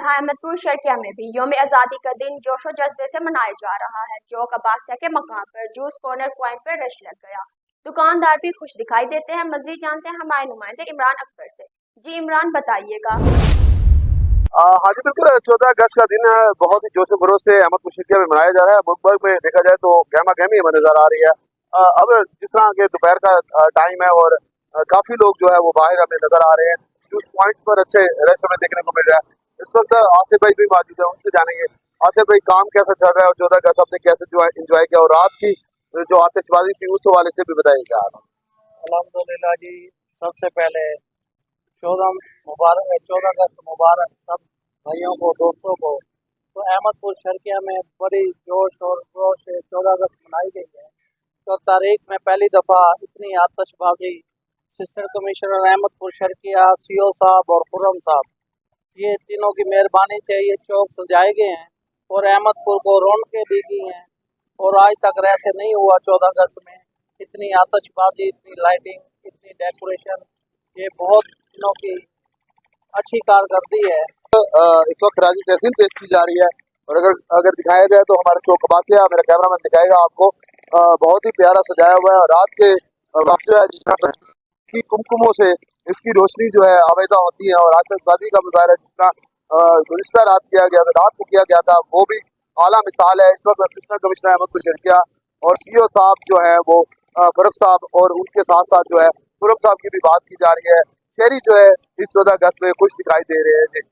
यहाँ अहमदपुर शर्किया में भी यौम आज़ादी का दिन जोशो जज्बे से मनाया जा रहा है। चौक अब्बासिया के मकाम पर जूस कॉर्नर पॉइंट पर रश लग गया। दुकानदार भी खुश दिखाई देते हैं। मजीद जानते हैं हमारे नुमाइंदे इमरान अकबर से। जी इमरान, बताइएगा। हाँ जी बिल्कुल, 14 अगस्त का दिन बहुत ही जोश खरोश से अहमदपुर शर्किया में मनाया जा रहा है। मुल्क भर में देखा जाए तो गहमा गहमी हमें नजर आ रही है। अब जिस तरह के दोपहर का टाइम है और काफी लोग जो है वो बाहर हमें नजर आ रहे हैं। जूस पॉइंट्स पर अच्छे रश हमें देखने को मिल रहा है। इस वक्त आसिफ भाई भी मौजूद है, उनसे जानेंगे आसिफ भाई काम कैसा चल रहा है और 14 अगस्त आपने कैसे जो है इंजॉय किया और रात की जो आतिशबाजी थी उस हवाले से भी बताइएगा। अल्हम्दुलिल्लाह जी, सबसे पहले 14 अगस्त मुबारक सब भाइयों को, दोस्तों को। तो अहमदपुर शर्किया में बड़ी जोश और जोश से 14 अगस्त मनाई गई है। तो तारीख में पहली दफ़ा इतनी आतिशबाजी assistant commissioner Ahmadpur Sharqia, CO साहब और खुर्रम साहब, ये तीनों की मेहरबानी से ये चौक सजाए गए हैं और अहमदपुर को रौनकें दी गई हैं। और आज तक ऐसे नहीं हुआ 14 अगस्त में इतनी आतिशबाजी, इतनी लाइटिंग, इतनी डेकोरेशन। ये बहुत दिनों की अच्छी कारकर्दगी है। इस वक्त राजी तहसील पेश की जा रही है और अगर अगर दिखाया जाए तो हमारे चौक अब्बासिया, मेरा कैमरामैन दिखाएगा आपको, बहुत ही प्यारा सजाया हुआ है। और रात के वक्त जो है जिस तरह की कुमकुमों से इसकी रोशनी जो है आवेदा होती है और आतिशबाजी का मुजाहरा जिस तरह गुज़िश्ता रात किया गया था, रात को किया गया था, वो भी आला मिसाल है। इस वक्त असिस्टेंट कमिश्नर अहमदपुर शर्किया और CO साहब जो है वो फरूख साहब और उनके साथ साथ जो है खुर्रम साहब की भी बात की जा रही है। शहरी जो है इस 14 अगस्त में खुश दिखाई दे रहे हैं जी।